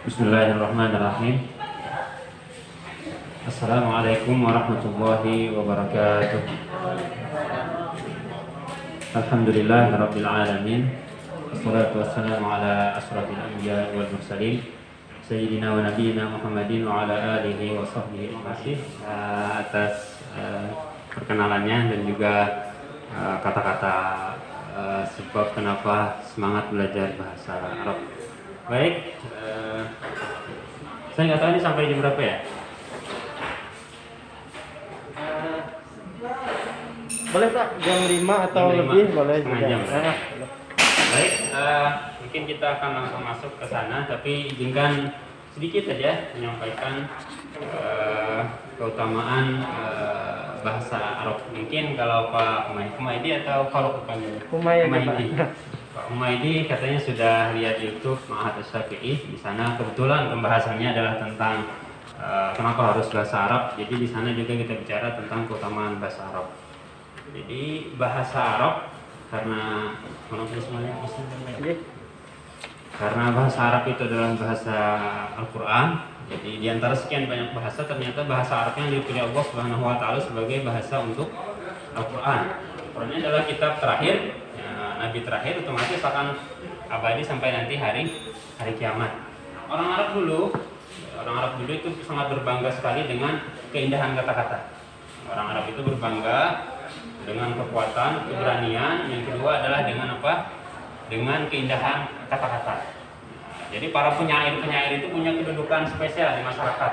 Bismillahirrahmanirrahim. Assalamualaikum warahmatullahi wabarakatuh. Alhamdulillahirabbil alamin. Wassalatu wassalamu ala asrofil anbiya'i wal mursalin sayyidina wa nabiyyina Muhammadin wa ala alihi wa sahbihi ajma'in. Atas perkenalannya dan juga kata-kata sebab kenapa semangat belajar bahasa Arab. Baik, saya nggak tahu ini sampai jam berapa ya? Boleh Pak, jam 5 atau Jam 5, lebih boleh setengah juga. jam. Baik, mungkin kita akan langsung masuk ke sana, tapi izinkan sedikit saja menyampaikan keutamaan bahasa Arab. Mungkin kalau Pak Humaydi atau kalau bukan Humaydi. Pak Humaydi katanya sudah lihat YouTube Ma'had Asy-Syafi'i. Di sana kebetulan pembahasannya adalah tentang kenapa harus bahasa Arab. Jadi di sana juga kita bicara tentang keutamaan bahasa Arab. Jadi bahasa Arab karena karena bahasa Arab itu adalah bahasa Al-Qur'an. Jadi di antara sekian banyak bahasa, ternyata bahasa Arab yang dipilih Allah Subhanahu wa taala sebagai bahasa untuk Al-Qur'an. Al-Qur'an adalah kitab terakhir, nabi terakhir, otomatis akan abadi sampai nanti hari kiamat. Orang Arab dulu itu sangat berbangga sekali dengan keindahan kata-kata. Orang Arab itu berbangga dengan kekuatan, keberanian. Yang kedua adalah dengan apa? Dengan keindahan kata-kata. Jadi para penyair-penyair itu punya kedudukan spesial di masyarakat.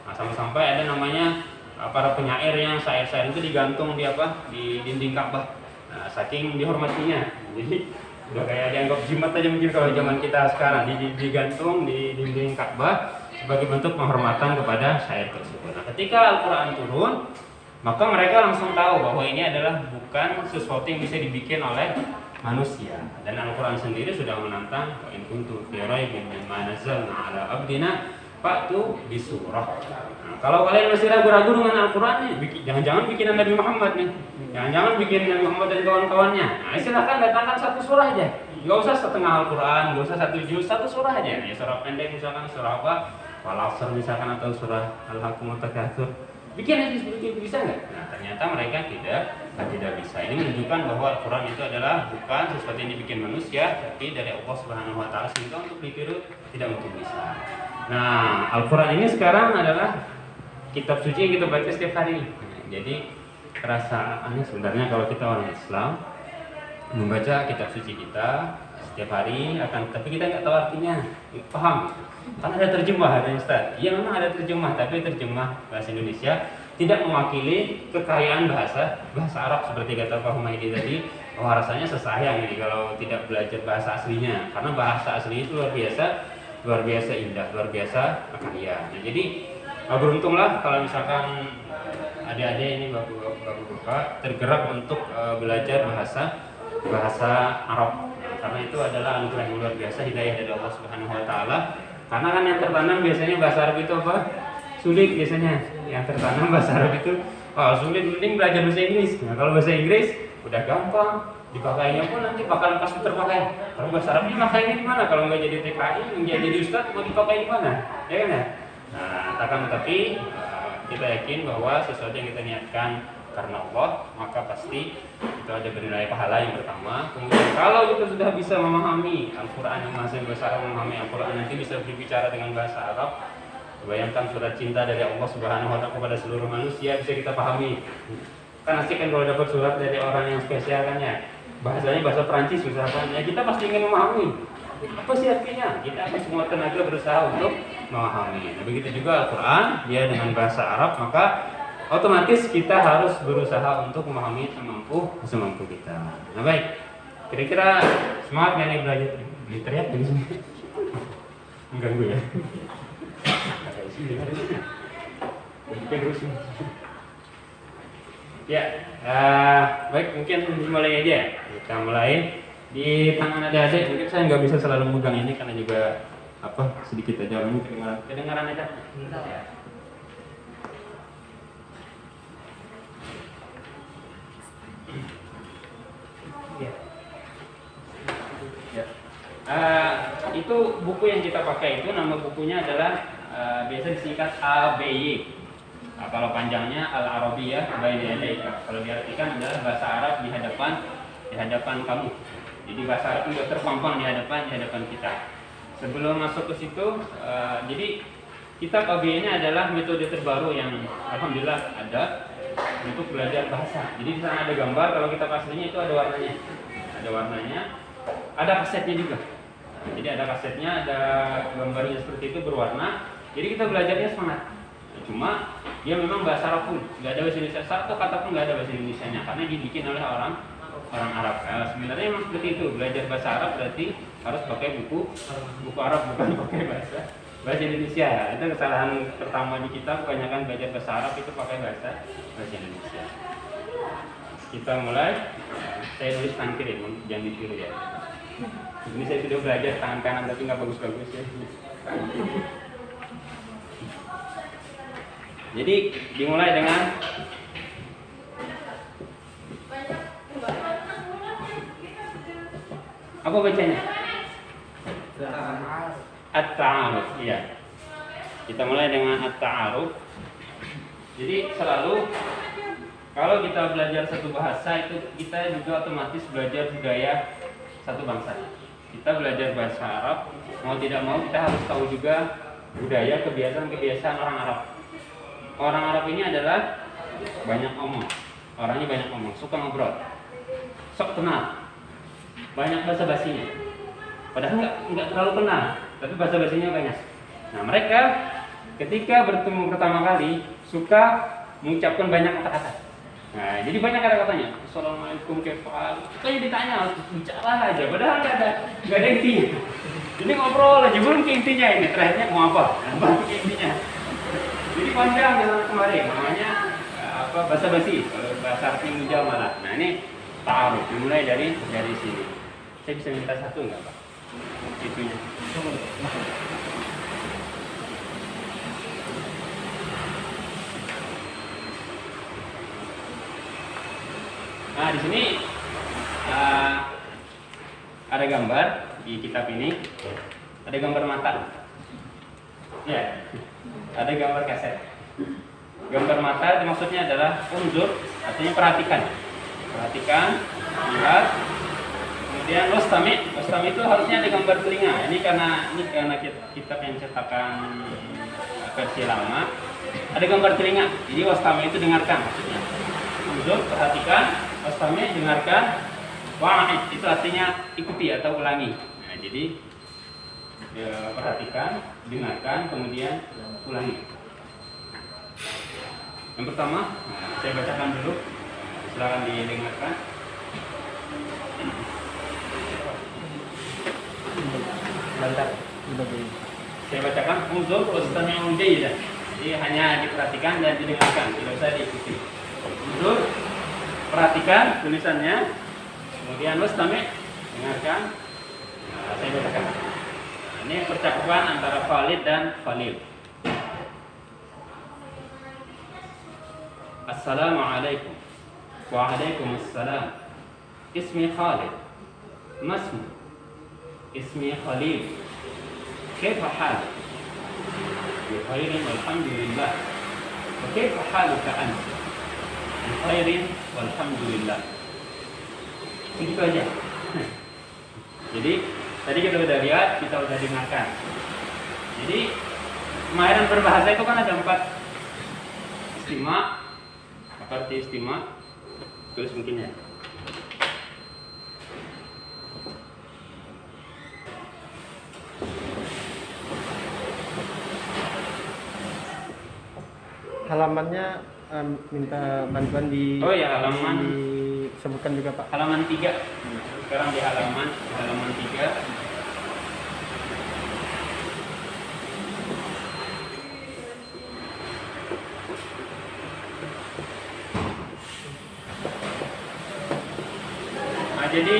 Nah, sampai ada namanya para penyair yang syair-syair itu digantung di dinding Ka'bah. Nah, saking dihormatinya. Jadi udah kayak dianggap jimat aja mungkin kalau zaman kita sekarang, digantung di dinding Ka'bah sebagai bentuk penghormatan kepada syair tersebut. Nah, ketika Al-Qur'an turun, maka mereka langsung tahu bahwa ini adalah bukan sesuatu yang bisa dibikin oleh manusia. Dan Al-Quran sendiri sudah menantang, wa in kuntum fi raibin mimma nazzalna ala abdina fa'tu bisurah. Nah, kalau kalian masih ragu-ragu dengan Al-Quran, jangan-jangan bikinan Nabi Muhammad nih. Jangan-jangan bikin Nabi Muhammad dan kawan-kawannya. Nah, silahkan datangkan satu surah aja. Gak usah setengah Al-Quran, gak usah satu juz, satu surah aja. Ya, surah pendek misalkan surah apa? Wal-Asr misalkan, atau surah Al-Haqqumut Takatsur. Bikin aja seperti itu, bisa nggak? Nah, ternyata mereka tidak bisa. Ini menunjukkan bahwa Al-Quran itu adalah bukan sesuatu yang dibikin manusia, tapi dari Allah Subhanahu wa taala, sehingga untuk ditiru tidak mungkin bisa. Nah, Al-Quran ini sekarang adalah kitab suci yang kita baca setiap hari. Nah, jadi terasa aneh sebenarnya kalau kita orang Islam membaca kitab suci kita setiap hari, tapi kita nggak tahu artinya, paham? Kan ada terjemah, ada Ustaz. Iya, memang ada terjemah, tapi terjemah bahasa Indonesia tidak mewakili kekayaan bahasa Arab seperti kata Pak Humaydi tadi. Bahwa rasanya sesayang ini kalau tidak belajar bahasa aslinya, karena bahasa asli itu luar biasa indah, luar biasa kaya. Nah, jadi beruntunglah kalau misalkan adik-adik ini bapak-bapak tergerak untuk belajar bahasa Arab. Karena itu adalah anugerah yang luar biasa, hidayah dari Allah Subhanahu wa taala. Karena kan yang tertanam biasanya bahasa Arab itu apa? Sulit biasanya. Yang tertanam bahasa Arab itu sulit, mending belajar bahasa Inggris. Nah, kalau bahasa Inggris udah gampang, dipakainya pun nanti bakalan pasti terpakai. Kalau bahasa Arab dipakainya di mana? Kalau nggak jadi TKI, nggak jadi ustaz, mau dipakai di mana? Ya kan ya? Nah, tapi kita yakin bahwa sesuatu yang kita niatkan karena Allah, maka pasti itu ada bernilai pahala yang pertama. Kemudian kalau kita sudah bisa memahami Al-Quran, yang masih besar memahami Al-Quran, nanti bisa berbicara dengan bahasa Arab. Bayangkan surat cinta dari Allah Subhanahu wa taala kepada seluruh manusia bisa kita pahami. Kan asik kan kalau dapat surat dari orang yang spesial kan ya. Bahasanya bahasa Prancis misalkan, ya kita pasti ingin memahami. Apa sih artinya? Kita akan semua tenaga berusaha untuk memahami. Nah, begitu juga Al-Quran, dia dengan bahasa Arab, maka otomatis kita harus berusaha untuk memahami semampu kita. Nah, baik. Kira-kira semangat nggak nih belajar? Teriak dari sini. Mengganggu ya. Ya, baik, mungkin mulai aja. Kita mulai di tangan adik-adik. Mungkin saya nggak bisa selalu megang ini karena juga sedikit aja orang kedengaran aja. Ya. Itu buku yang kita pakai itu nama bukunya adalah biasa disingkat ABY. Kalau panjangnya Al-Arabiyah Baina Yadaika. Kalau diartikan adalah bahasa Arab di hadapan kamu. Jadi bahasa Arab itu terpampang di hadapan kita. Sebelum masuk ke situ, jadi kitab ABY ini adalah metode terbaru yang alhamdulillah ada untuk belajar bahasa. Jadi di sana ada gambar, kalau kita aslinya itu ada warnanya. Ada warnanya, ada kasetnya juga. Jadi ada kasetnya, ada gambarnya seperti itu berwarna. Jadi kita belajarnya semangat. Cuma dia memang bahasa Arab pun, nggak ada bahasa Indonesia. Satu kata pun nggak ada bahasa Indonesianya karena dibikin oleh orang Arab. Sebenarnya memang seperti itu. Belajar bahasa Arab berarti harus pakai buku Arab, bukan pakai bahasa Indonesia. Itu kesalahan pertama di kita, kebanyakan belajar bahasa Arab itu pakai bahasa Indonesia. Kita mulai. Saya tulis tangan kiri, jangan ditiru ya. Ini saya sudah belajar tangan kanan tapi nggak bagus-bagus ya. Jadi dimulai dengan apa bacanya? At-ta'aruf. Iya. Kita mulai dengan at-ta'aruf. Jadi selalu kalau kita belajar satu bahasa itu kita juga otomatis belajar budaya satu bangsa. Kita belajar bahasa Arab, mau tidak mau kita harus tahu juga budaya, kebiasaan orang Arab. Orang Arab ini adalah banyak omong. Orangnya banyak omong, suka ngobrol. Sok kenal. Banyak bahasa basinya. Padahal enggak terlalu kenal, tapi bahasa basinya banyak. Nah, mereka ketika bertemu pertama kali suka mengucapkan banyak kata-kata. Nah, jadi banyak kata-katanya. Assalamualaikum kefal. Pokoknya ditanya, bicara aja. Padahal nggak ada intinya. Jadi ngobrol aja, belum ke intinya ini. Terakhirnya mau apa? Baru ke intinya. Jadi panjang jalan kemarin. Namanya bahasa basi. Kalau bahasa Arabnya mujamalah. Nah, ini ta'aruf. Dimulai dari sini. Saya bisa minta satu nggak, Pak? Itunya. Nah, di sini ada gambar di kitab ini, ada gambar mata, ya, ada gambar kaset. Gambar mata maksudnya adalah unzur, artinya perhatikan, lihat. Kemudian wastami itu harusnya ada gambar telinga. Ini karena kitab yang cetakan versi lama, ada gambar telinga. Jadi wastami itu dengarkan maksudnya. Unzur, perhatikan. Wastami, dengarkan. Wa'id itu artinya ikuti atau ulangi. Nah, jadi perhatikan, dengarkan, kemudian ulangi. Yang pertama, saya bacakan dulu. Silakan didengarkan. Lantar. Saya bacakan. Unzur wastami'u jayyidan. Jadi hanya diperhatikan dan didengarkan, tidak usah diikuti. Unzur, perhatikan tulisannya, kemudian wastami, dengarkan. Nah, saya bacakan. Ini percakapan antara Khalid dan Khalil. Assalamualaikum. Waalaikumsalam. Ismi Khalid. Masmu. Ismi Khalil. Kaifa haluk? Bi khairin walhamdulillah. Wa kaifa haluka anta? Khairin walhamdulillah. Begitu aja. Jadi tadi kita udah lihat, kita udah dengarkan. Jadi kemahiran berbahasa itu kan ada 4 istimak. Apa arti istimak? Tulis mungkin ya. Halamannya minta bantuan di. Oh ya, halaman disebutkan juga, Pak. Halaman 3. Sekarang di halaman 3. Nah, jadi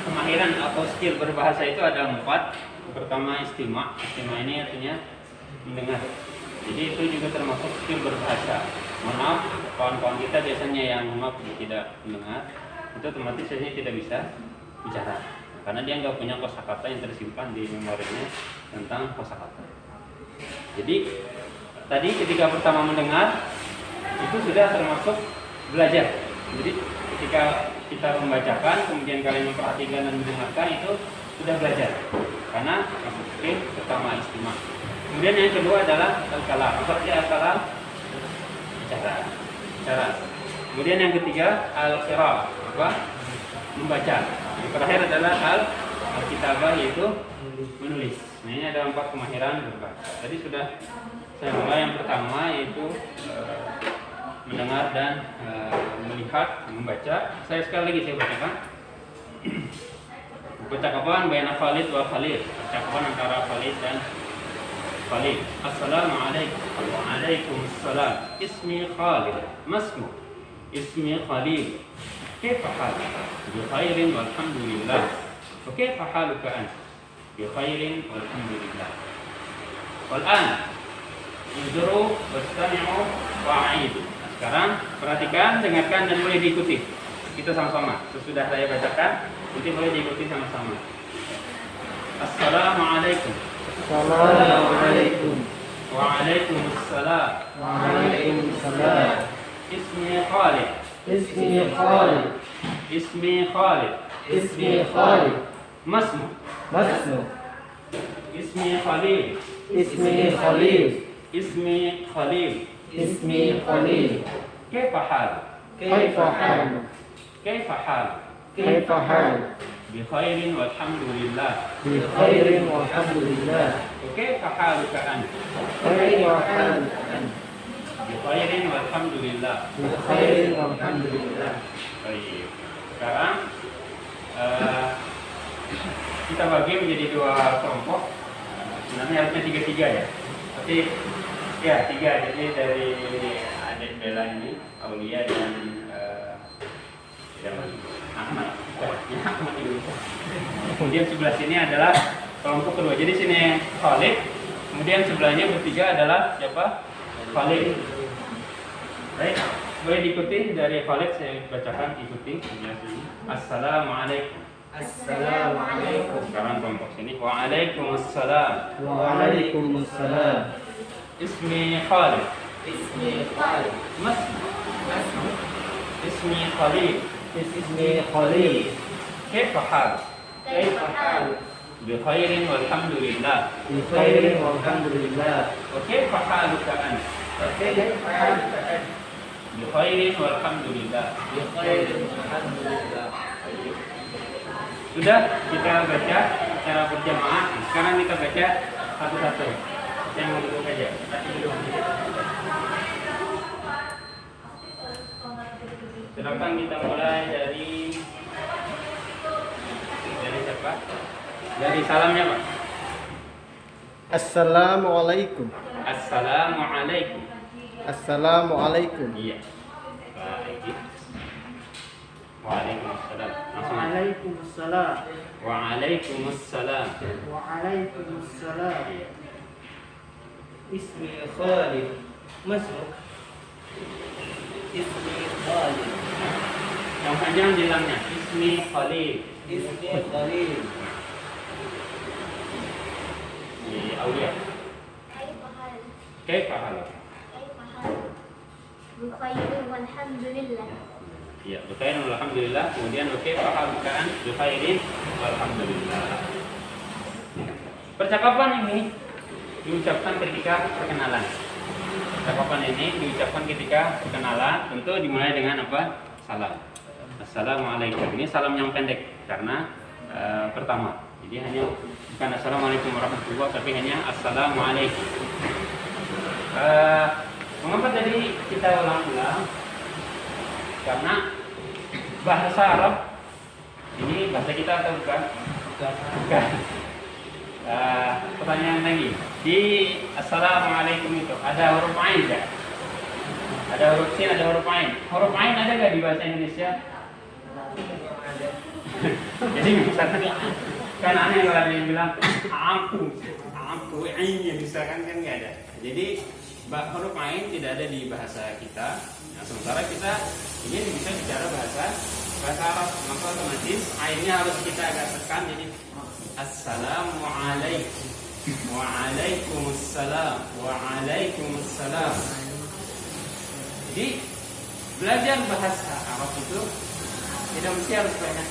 kemahiran atau skill berbahasa itu ada 4. Pertama istimak. Istimak ini artinya mendengar. Jadi itu juga termasuk skill berbahasa. Mohon maaf, kawan-kawan kita biasanya yang tidak mendengar, itu otomatis biasanya tidak bisa bicara. karena dia nggak punya kosakata yang tersimpan di memorinya tentang kosakata. Jadi tadi ketika pertama mendengar itu sudah termasuk belajar. Jadi ketika kita membacakan kemudian kalian memperhatikan dan mendengarkan itu sudah belajar karena masuk ke pertama istimah. Kemudian yang kedua adalah al-kalam. Apa artinya al-kalam? Bicara. Kemudian yang ketiga al-qira'ah, apa? Membaca. Yang terakhir adalah al-kitabah, yaitu menulis. Nah, ini ada 4 kemahiran berbaca. Tadi sudah saya mulai yang pertama yaitu mendengar dan melihat, membaca. Saya sekali lagi saya bacakan. Percakapan baina Khalid wa Khalid. Percakapan antara Khalid dan Khalid. Assalamualaikum. Waalaikumsalam. Ismi Khalid. Masmu. Ismi Khalid. Kaifa haluk? Bi khairin walhamdulillah. Wa kaifa haluka anta? Bi khairin walhamdulillah. Wal'an Unzuru wastami'u wa'aidu. Sekarang perhatikan, dengarkan dan boleh diikuti. Kita sama-sama. Sesudah saya bacakan, nanti boleh diikuti sama-sama. Assalamualaikum. Assalamualaikum. Waalaikumsalam. Waalaikumsalam. Ismi Khalid. Ismi Khalid. Ismi Khalid. Ismi Khalid. Masmu. Masmu. Ismi Khalid. Ismi Khalid. Ismi Khalid. Ismi Khalid. Kaifa haluk? Kaifa haluk? Kaifa haluk? Kaifa haluk? Bi khairin walhamdulillah. Bi khairin walhamdulillah. Wa kaifa haluka anta? Khairin walhamdulillah. Bi khairin walhamdulillah. Bi khairin walhamdulillah. Baik. Sekarang kita bagi menjadi 2 kelompok. Sebenarnya harusnya 3-3 ya. Tapi ya 3. Jadi dari adik Bella ini, Aulia dan Ahmad. Ahmad itu. Kemudian sebelah sini adalah kelompok kedua. Jadi sini Khalid. Kemudian sebelahnya bertiga adalah siapa? Khalid. Baik. Boleh diikuti dari Khalid, saya bacakan, ikuti. Assalamualaikum. Assalamualaikum. Sekarang kelompok sini. Waalaikumsalam. Waalaikumsalam. Ismi Khalid. Ismi Khalid. Masmu. Ismi Khalid. Ismi Khalid. Kaifa haluk? Kaifa haluk? Bi khairin walhamdulillah. Bi khairin walhamdulillah. Wa kaifa haluka anta? Kaifa haluka anta? Bi khairin walhamdulillah. Bi khairin walhamdulillah. Sudah kita baca secara berjamaah. Sekarang kita baca satu-satu. Yang duduk aja. Silakan kita mulai dari siapa? Dari salamnya, Pak. Assalamualaikum. Assalamualaikum. Assalamualaikum. Iya. Baik. Waalaikumsalam. Langsung. Waalaikumsalam. Waalaikumsalam. Waalaikumsalam. Ismi Khalid. Masmuk. Ismi Khalid. Yang panjang bilangnya Ismi Khalid. Ismi Khalid. Di Aulia. Kaifa haluk? بخير والحمد لله. Ya, bikairin walhamdulillah. Kemudian kaifa haluka anta? Bikairin walhamdulillah. Percakapan ini diucapkan ketika perkenalan. Percakapan ini diucapkan ketika perkenalan. Tentu dimulai dengan apa? Salam. Assalamualaikum. Ini salam yang pendek karena pertama. Jadi hanya bukan assalamualaikum warahmatullahi wabarakatuh, tapi hanya assalamualaikum. Mengapa tadi kita ulang-ulang? Karena bahasa Arab ini bahasa kita atau bukan? Bukan. Pertanyaan lagi. Di assalamualaikum itu ada huruf ain enggak? Ada huruf sin, ada huruf ain. Huruf ain ada nggak di bahasa Indonesia? Jadi misalnya kan aneh kalau ada yang bilang aku ainnya misalkan kan nggak ada. Jadi huruf ain tidak ada di bahasa kita. Nah, sementara kita ini bisa bicara bahasa bahasa Arab, maka otomatis ainnya harus kita agak tekan, jadi assalamualaikum, waalaikumsalam, waalaikumsalam. Jadi belajar bahasa Arab itu tidak mesti harus banyak,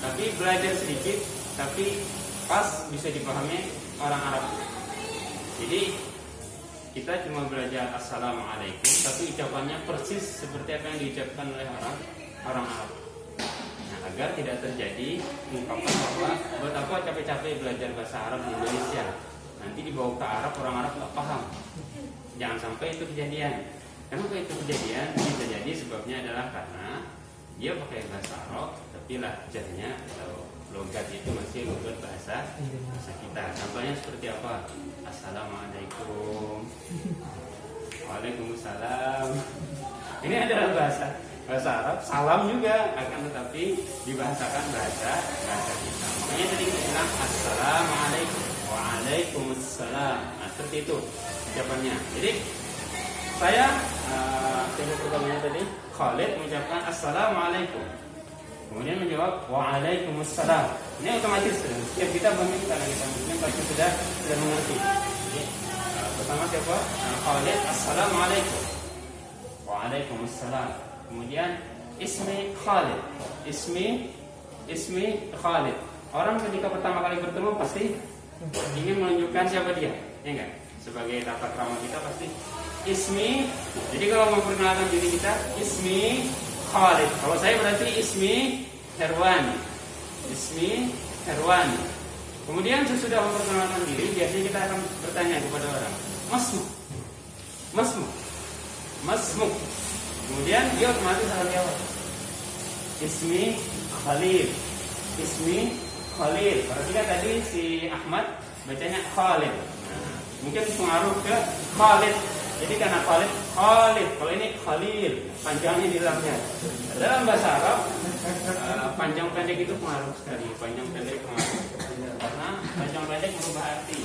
tapi belajar sedikit, tapi pas bisa dipahami orang Arab. Jadi kita cuma belajar assalamualaikum, tapi ucapannya persis seperti apa yang diucapkan oleh orang Arab. Nah, agar tidak terjadi ungkapan bahwa buat apa capek-capek belajar bahasa Arab di Indonesia, nanti dibawa ke Arab, orang Arab nggak paham. Jangan sampai itu kejadian. Kenapa itu kejadian? Bisa jadi sebabnya adalah karena dia pakai bahasa Arab, tapi lahjahnya atau logat itu masih logat bahasa kita. Contohnya seperti apa? Assalamualaikum, waalaikumsalam. Ini adalah bahasa Arab, salam juga, akan tetapi dibahasakan bahasa kita. Makanya tadi kita bilang assalamualaikum, waalaikumsalam. Nah, seperti itu ucapannya. Jadi saya pertamanya tadi Khalid mengucapkan assalamualaikum, kemudian menjawab waalaikumsalam. Ini otomatis setiap kita bangun karena kita muslim pasti sudah mengerti. Jadi, pertama siapa? Khalid assalamualaikum, waalaikumsalam. Kemudian ismi Khalid, ismi Khalid. Orang ketika pertama kali bertemu pasti ingin menunjukkan siapa dia, ya enggak? Sebagai tata krama kita pasti ismi. Jadi kalau memperkenalkan diri kita, ismi Khalid. Kalau saya berarti ismi Herwani. Ismi Herwani. Kemudian sesudah memperkenalkan diri, biasanya kita akan bertanya kepada orang, Masmuk. Kemudian dia otomatis akan jawab, ismi Khalid. Ismi Khalid. Perhatikan tadi si Ahmad bacanya Khalid. Nah, mungkin pengaruh ke Khalid. Jadi karena Khalid, kalau ini Khalil, panjangnya di dalamnya. Dalam bahasa Arab, panjang pendek itu pengaruh sekali. Panjang pendek pengaruh. Karena panjang pendek berubah arti.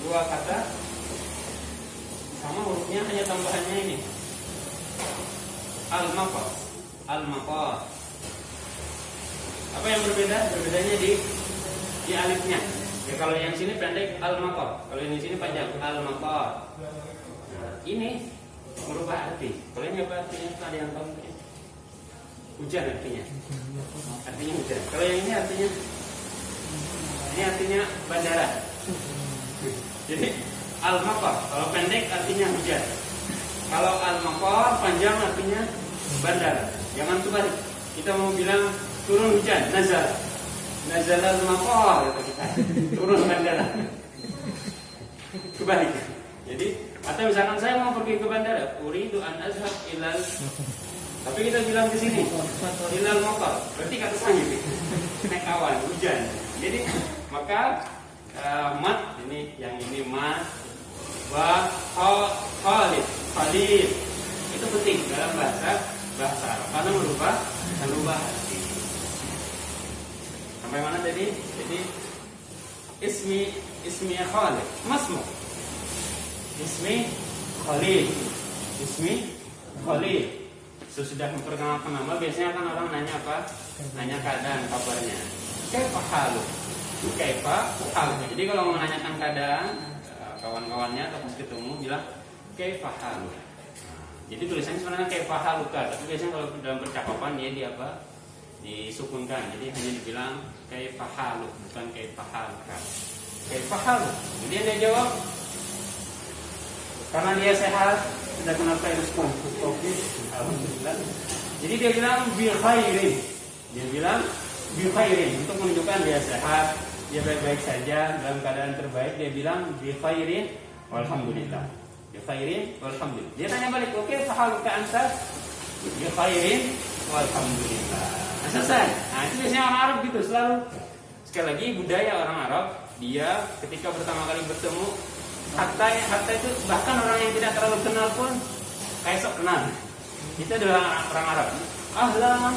Dua kata sama hurufnya, hanya tambahannya ini. Al-maqar. Apa yang berbeda? Berbedanya di alifnya. Ya, kalau yang sini pendek al-maqar, kalau yang di sini panjang al-maqar. Nah, ini merubah arti. Kalau ini apa artinya? Ada yang tahu? Hujan artinya. Artinya hujan. Kalau yang ini artinya bandara. Jadi al-maqar kalau pendek artinya hujan. Kalau al-maqar panjang artinya bandara. Jangan terbalik. Kita mau bilang turun hujan, nazal al-maqar kata kita. Turun bandara. Kebalik. Jadi atau misalkan saya mau pergi ke bandara, uridu an azhab ilal, tapi kita bilang di sini ilal maqar, berarti kata saya naik awan, hujan. Jadi maka mat ini, yang ini mat, wa Khalid itu penting dalam bahasa Arab karena merubah arti. Sampai mana tadi? Jadi ismi Khalid, masmu. Ismi Khalid. Sesudah memperkenalkan nama, biasanya kan orang nanya apa? Nanya keadaan, kabarnya. Kaifa haluk? Jadi kalau mau menanyakan keadaan kawan-kawannya atau pas ketemu bilang kaifa haluk. Jadi tulisannya sebenarnya kaifa haluka, tapi biasanya kalau dalam percakapan dia di apa? Disukunkan. Jadi hanya dibilang kaifa haluk, bukan kaifa haluka. Kaifa haluk. Kemudian dia jawab, karena dia sehat, sudah kena virus COVID, alhamdulillah. Jadi dia bilang bi khairin. Dia bilang bi khairin untuk menunjukkan dia sehat, dia baik-baik saja, dalam keadaan terbaik. Dia bilang bi khairin walhamdulillah. Bi khairin walhamdulillah. Dia tanya balik, oke, fahaluka anta? Bi khairin walhamdulillah. Nah, selesai. Nah, itu biasanya orang Arab gitu selalu. Sekali lagi budaya orang Arab, dia ketika pertama kali bertemu, hatta itu bahkan orang yang tidak terlalu kenal pun kayak sok kenal. Itu adalah orang Arab. Ahlan,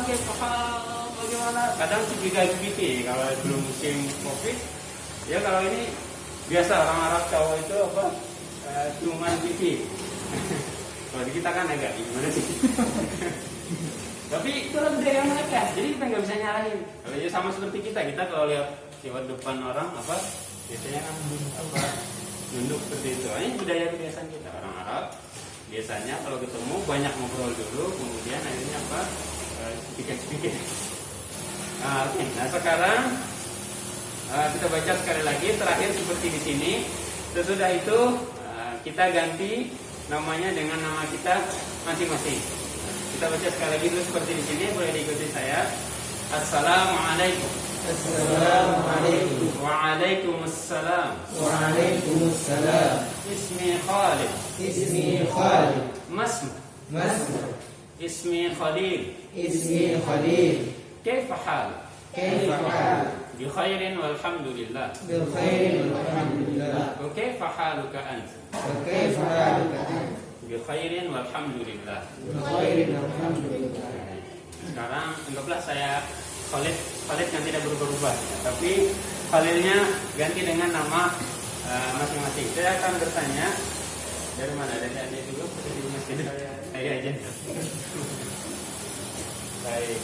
bagaimana? Kadang cipika-cipiki kalau belum musim COVID. Ya kalau ini biasa orang Arab cowok itu apa? Cuman dikit. Kalau di kita kan agak gimana sih? Tapi itu budaya mereka, jadi kita nggak bisa nyalahin. Kalau ya sama seperti kita kalau lihat lewat depan orang apa, biasanya kan apa nunduk seperti itu. Ini budaya kebiasaan kita orang Arab. Biasanya kalau ketemu banyak ngobrol dulu, kemudian akhirnya apa speaker. Nah sekarang kita baca sekali lagi terakhir seperti di sini. Sesudah itu kita ganti namanya dengan nama kita masing-masing. Kita baca sekali lagi dulu seperti di sini, boleh diikuti saya. Assalamualaikum. Assalamualaikum. Waalaikumsalam. Waalaikumsalam. Ismi Khalid. Ismi Khalid. Masmu. Ismi Khalil. Ismi Khalil. كيف حالك؟ كيف حالك؟ بخير والحمد لله. بخير والحمد لله. وكيف حالك أنت؟ وكيف حالك أنت؟ بخير والحمد لله. بخير والحمد لله. Sekarang anggaplah saya Khalid yang tidak berubah-ubah, tapi Khalilnya ganti dengan nama masing-masing. Saya akan bertanya dari mana? Dari adik dulu, dari masjid. Saya aja. Baik.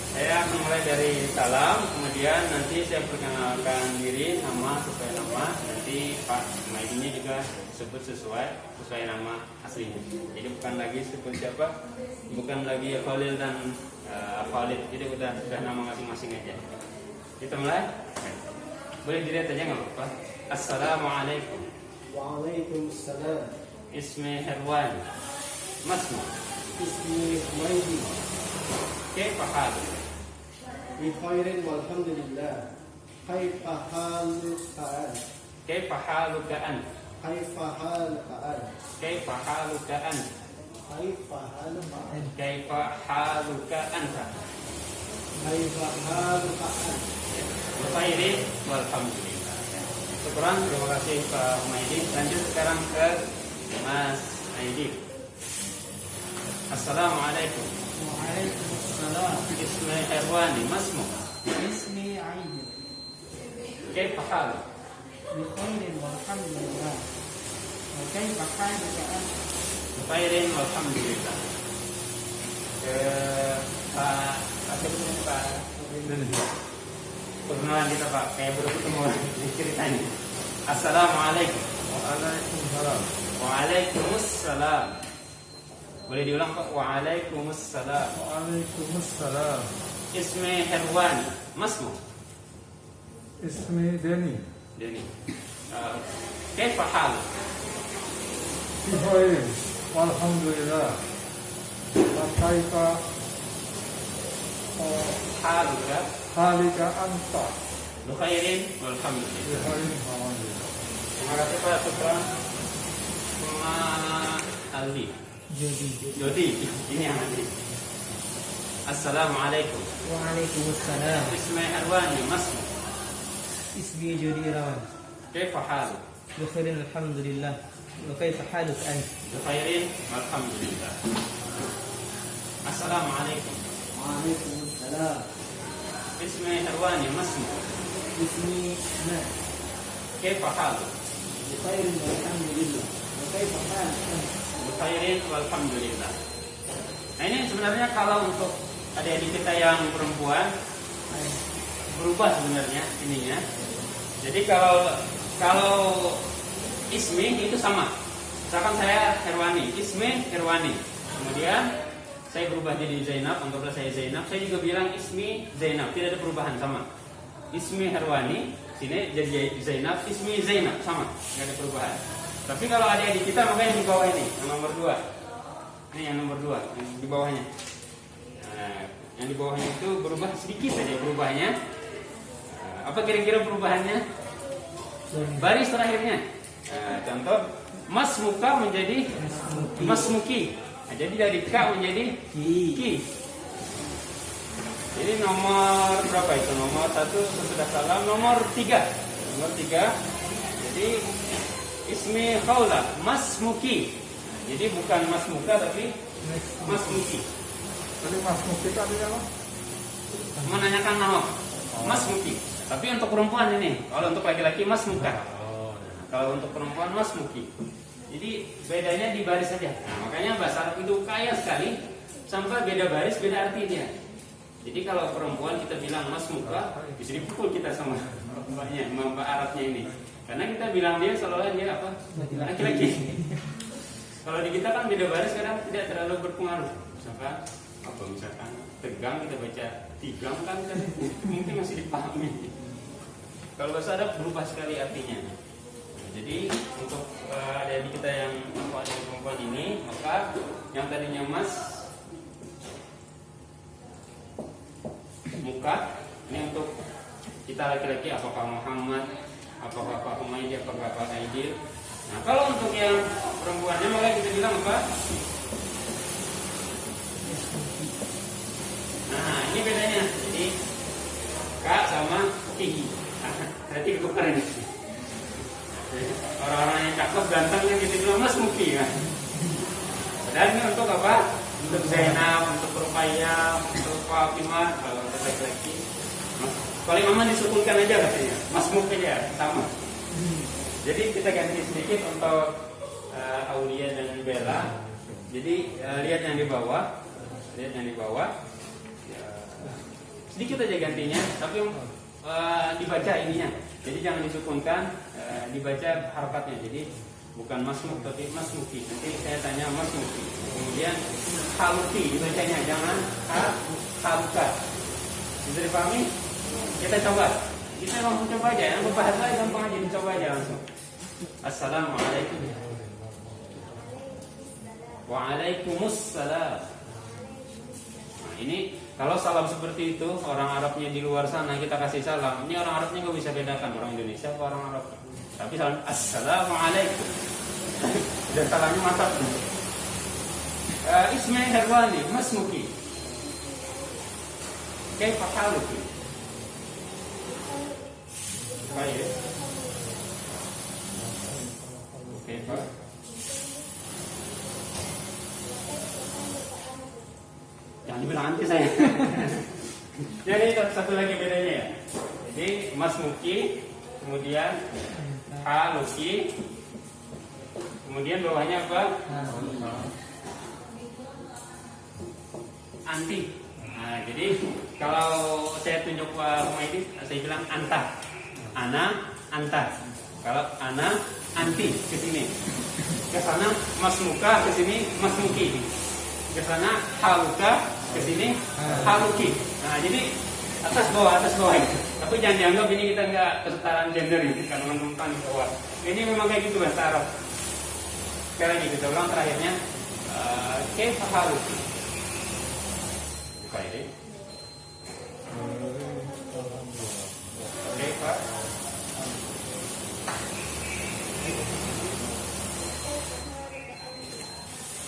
Saya akan mulai dari salam, kemudian nanti saya perkenalkan diri, nama, sesuai nama. Nanti Pak Maidinya juga sebut sesuai nama aslinya. Jadi bukan lagi sebut siapa, bukan lagi Khalil dan Khalid. Jadi sudah nama masing-masing aja. Kita mulai. Boleh dilihat aja nggak apa-apa. Assalamualaikum. Waalaikumsalam. Ismi Herwan. Masmu. Ismi Humaydi. Kaifa haluk? بخير والحمد لله. كيف حالك أنت؟ كيف حالك أنت؟ كيف حالك أنت؟ كيف حالك أنت؟ كيف حالك أنت؟ كيف حالك أنت؟ كيف حالك أنت؟ بخير والحمد لله. Syukran, terima kasih Pak Humaydi. Lanjut sekarang ke Mas Aidi. Assalamualaikum. Waalaikumsalam. Ismi Herwani, masmu. Ismi Aidil. كيف حالك؟ بخير والحمد لله. وكيف حالك أنت؟ بخير والحمد لله. Pak perkenalan kita Pak, kayak baru ketemu ceritanya. Assalamualaikum. Waalaikumsalam. Waalaikumsalam. Boleh diulang Pak? Waalaikumsalam. Waalaikumsalam. Ismi Herwan, masmu. اسمي داني Deni. Kaifa haluk? بخير والحمد لله وكيف Haluka حالك أنت Bukhairin walhamdulillah. بخير والحمد لله Terima kasih Pak Syukran. Ali Jodi, ini yang nanti. Assalamualaikum. Waalaikumsalam. Ismi Herwani, masmu. اسمي جودي روان. Kaifa haluk? بخير الحمد لله. وكيف حالك أنت؟ Bukhairin walhamdulillah. Assalamualaikum. وعليكم السلام. Ismi Herwani, masmu. اسمي أحمد. Kaifa haluk? بخير والحمد لله. وكيف حالك أنت؟ Bukhairin walhamdulillah. Nah ini sebenarnya kalau untuk adik-adik kita yang perempuan berubah sebenarnya ininya. Jadi kalau ismi itu sama. Misalkan saya Herwani, ismi Herwani. Kemudian saya berubah jadi Zainab, anggaplah saya Zainab. Saya juga bilang ismi Zainab, tidak ada perubahan sama. Ismi Herwani, sini jadi Zainab, ismi Zainab sama, tidak ada perubahan. Tapi kalau adik-adik kita makanya di bawah ini, yang nomor 2. Ini yang nomor 2, yang di bawahnya. Nah, yang di bawahnya itu berubah sedikit saja berubahnya. Apa kira-kira perubahannya? Baris terakhirnya. Contoh, mas muka menjadi mas muki. Nah, jadi dari K menjadi Ki. Jadi nomor berapa itu? Nomor 1 sudah salah. Nomor 3. Nomor 3. Jadi ismi Khawla, mas muki. Jadi bukan mas muka tapi mas muki. Tadi Mas Mufti tadi apa? Menanyakan nama mas muki. Tapi untuk perempuan ini, kalau untuk laki-laki mas muka. Kalau untuk perempuan masmuki. Jadi bedanya di baris saja. Nah, makanya bahasa Arab itu kaya sekali sampai beda baris beda artinya. Jadi kalau perempuan kita bilang masmuka, bisa dipukul kita sama mbaknya, mbak Arabnya ini. Karena kita bilang dia seolah dia apa? Laki-laki. Kalau di kita kan beda baris kadang tidak terlalu berpengaruh. Misalkan tegang kita baca tigang kan mungkin masih dipahami. Kalau bahasa Arab berubah sekali artinya. Jadi untuk adik kita yang perempuan ini, maka yang tadinya mas muka ini untuk kita laki-laki, apakah Muhammad, apakah Pak Umaydi, apakah Pak Aidil. Nah kalau untuk yang perempuannya maka kita bilang apa? Nah ini bedanya. Jadi Kak sama Kiki. Berarti ketukeran ini. Orang-orang yang cakep ganteng yang gitu bilang mas Muki kan. Dan ini untuk apa? Untuk Zainab, untuk Rupaya, untuk Fatimah. Kalau untuk laki-laki, paling aman disukunkan aja katanya. Mas Muki aja sama. Jadi kita ganti sedikit untuk Aulia dan Bella. Jadi lihat yang di bawah, sedikit aja gantinya, tapi dibaca ininya. Jadi jangan disukunkan, dibaca harokatnya. Jadi bukan masmuk tapi masmuki. Nanti saya tanya masmuki. Kemudian haluki dibacanya, jangan haluka. Bisa dipahami? Kita coba. Kita langsung coba aja. Yang berbahasa gampang aja, dicoba aja langsung. Assalamualaikum. Waalaikumsalam. Nah ini kalau salam seperti itu, orang Arabnya di luar sana kita kasih salam. Ini orang Arabnya nggak bisa bedakan orang Indonesia atau orang Arab. Tapi salam Assalamualaikum. Dan salamnya mantap. Ismail Herwani, Mas Muki. Kaifa haluki? Baik. Oke, Pak. Jangan dibilang anti saya. Jadi satu lagi bedanya ya. Jadi Mas Muki, kemudian Haluki, kemudian bawahnya apa? Anti. Nah, jadi kalau saya tunjuk Pak Humaydi, saya bilang anta, ana, anta. Kalau ana, anti ke sini. Ke sana Mas Muka, ke sini Mas Muki. Ke sana haluka, ke sini haluki. Nah, jadi atas bawah. Tapi jangan dianggap ini kita nggak kesetaraan gender ini karena menumpang di bawah. Ini memang kayak gitu bahasa Arab. Sekali lagi kita ulang terakhirnya. Kaifa haluki? Baik. Oke, Pak.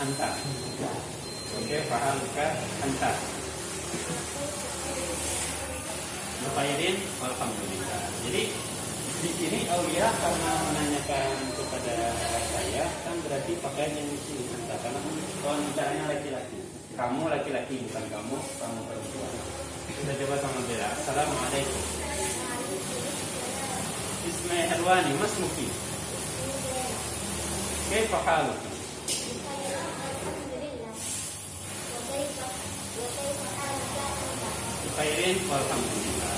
Anta. Oke, paham ke anta. Mukhairin, alhamdulillah. Jadi di sini Aulia karena menanyakan kepada saya kan berarti pakaian yang di sini anta karena kalau bicaranya laki-laki. Kamu laki-laki bukan kamu perempuan. Kita coba sama Bella. Assalamualaikum. Ismail Herwani, Mas Muki. Kaifa haluki? Khairin, alhamdulillah.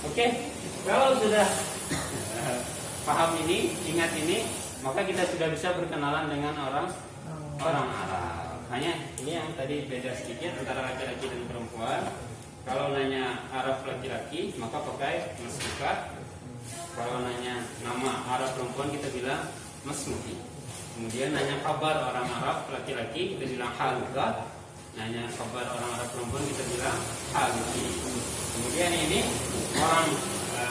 Oke, kalau sudah paham ini, ingat ini, maka kita sudah bisa berkenalan dengan orang Arab. Hanya ini yang tadi beda sedikit antara laki-laki dan perempuan. Kalau nanya Arab laki-laki, maka pakai masmuka. Kalau nanya nama Arab perempuan, kita bilang masmuki. Kemudian nanya kabar orang Arab laki-laki, kita bilang haluka. Nanya kabar orang Arab perempuan, kita bilang haluki. Kemudian ini orang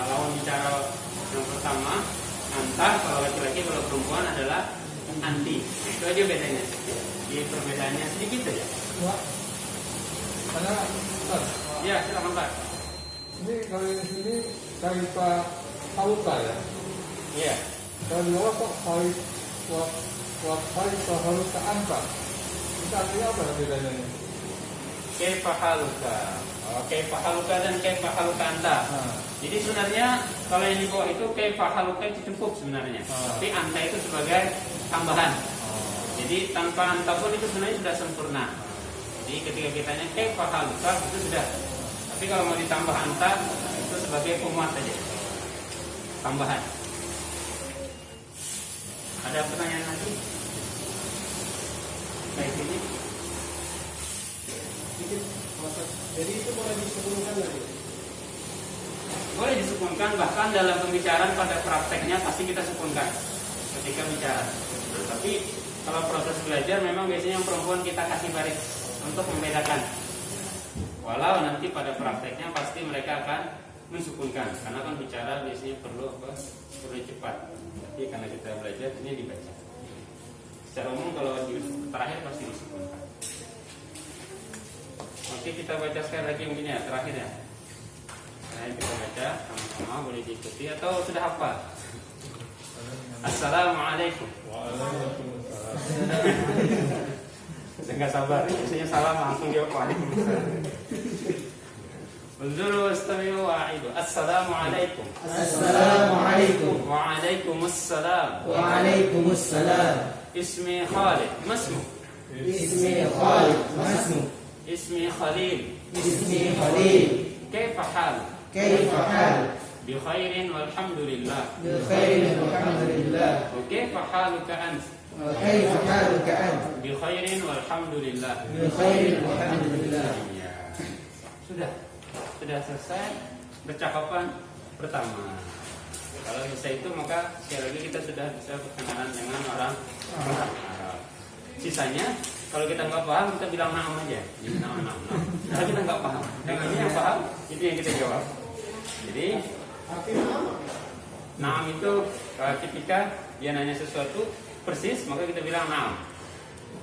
lawan bicara yang pertama anta, kalau laki-laki, kalau perempuan adalah anti. Nah, itu aja bedanya. Jadi perbedaannya sedikit saja. Pak, ada Pak. Ya, silakan Pak. Ini kalau yang sini Kaifa haluka ya? Iya. Kalau di bawah kok Kaifa haluka anta? Itu artinya apa bedanya ini? kaifa haluka. Oh, kaifa haluka dan kaifa haluka anta. Jadi sebenarnya kalau yang di bawah itu kaifa haluka itu cukup sebenarnya. Tapi anta itu sebagai tambahan. Jadi tanpa anta pun itu sebenarnya sudah sempurna. Jadi ketika kita tanya kaifa haluka itu sudah. Tapi kalau mau ditambah anta itu sebagai pemuat saja. Tambahan. Ada pertanyaan lagi? Baik ini. Jadi itu boleh disebutkan lagi. Boleh disukunkan, bahkan dalam pembicaraan pada prakteknya pasti kita sukunkan ketika bicara. Tapi kalau proses belajar memang biasanya yang perempuan kita kasih baris untuk membedakan. Walau nanti pada prakteknya pasti mereka akan mensukunkan, karena kan bicara biasanya perlu cepat. Tapi karena kita belajar ini dibaca. Secara umum kalau di terakhir pasti disukunkan. Oke, kita baca sekali lagi mungkin ya terakhir ya. Nah, kita baca sama-sama, boleh diikuti atau sudah hafal. Assalamualaikum. Saya nggak sabar, biasanya salam langsung jawab waalaikumsalam. Unzuru wastami'u wa'idu. Assalamualaikum. Assalamualaikum. Waalaikumsalam. Waalaikumsalam. Ismi Khalid. Masmu. Ismi Khalid. Masmu. Ismi Khalil. Ismi Khalil. Kaifa hal? Kaifa hal? Bi khairin walhamdulillah. Bi khairin walhamdulillah. Wa kaifa haluka ant? Wa kaifa haluka ant? Bi khairin walhamdulillah. Bi khairin walhamdulillah. Ya. Sudah selesai percakapan pertama. Kalau bisa itu maka sekali lagi kita sudah bisa berkenalan dengan orang Arab. Sisanya kalau kita nggak paham kita bilang naam aja. Jadi naam. Kalau kita nggak paham, yang ini yang paham itu yang kita jawab. Jadi naam itu ketika dia nanya sesuatu persis maka kita bilang naam.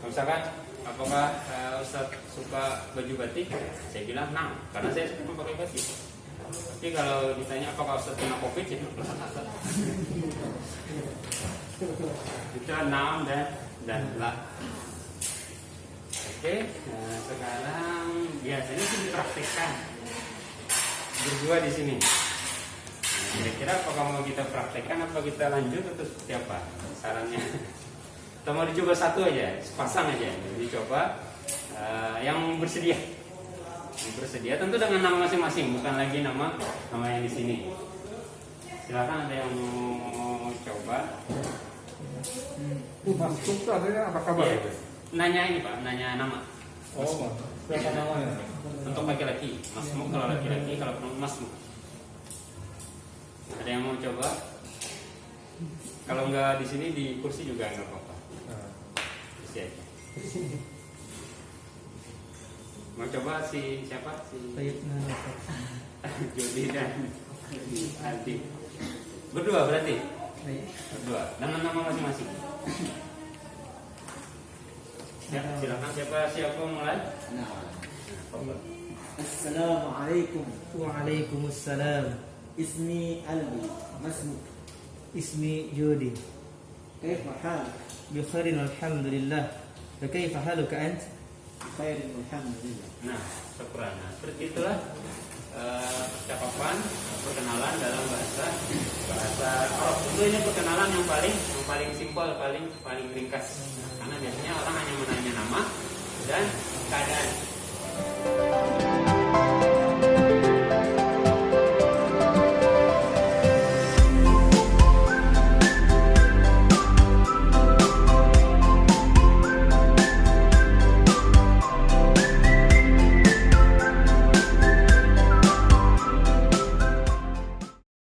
Misalkan apakah Ustaz suka baju batik? Saya bilang naam, karena saya suka pakai batik. Tapi kalau ditanya apakah Ustaz kena COVID, saya bilang itu naam dan la. Oke, nah sekarang biasanya sih dipraktikkan berdua di sini. Nah, kira-kira apakah mau kita praktekkan apa kita lanjut atau seperti apa sarannya? Atau mau dicoba satu aja, sepasang aja, dicoba yang bersedia. Yang bersedia tentu dengan nama masing-masing, bukan lagi nama yang di sini. Silakan ada yang mau coba. Mas Sukta saya apa kabar? Ya, nanya ini Pak, nanya nama. Oh, siapa namanya? Untuk laki-laki, Masmuk kalau laki-laki, kalau perempuan Masmuk. Ada yang mau coba? Kalau nggak di sini di kursi juga nggak apa-apa. Kursi aja. Mau coba si siapa? Si Jody dan Adi. Berdua berarti? Berdua. Dengan nama masing-masing. Ya, silakan siapa mulai? Assalamualaikum. Waalaikumsalam. Ismi Albi. Masmu. اسمي جودي كيف حالك؟ بخير والحمد لله فكيف حالك أنت؟ بخير والحمد لله. Nah, syukuran. Nah, seperti itulah percakapan perkenalan dalam bahasa Arab. Tentu ini perkenalan yang paling simpel, paling ringkas. Karena biasanya orang hanya menanya nama dan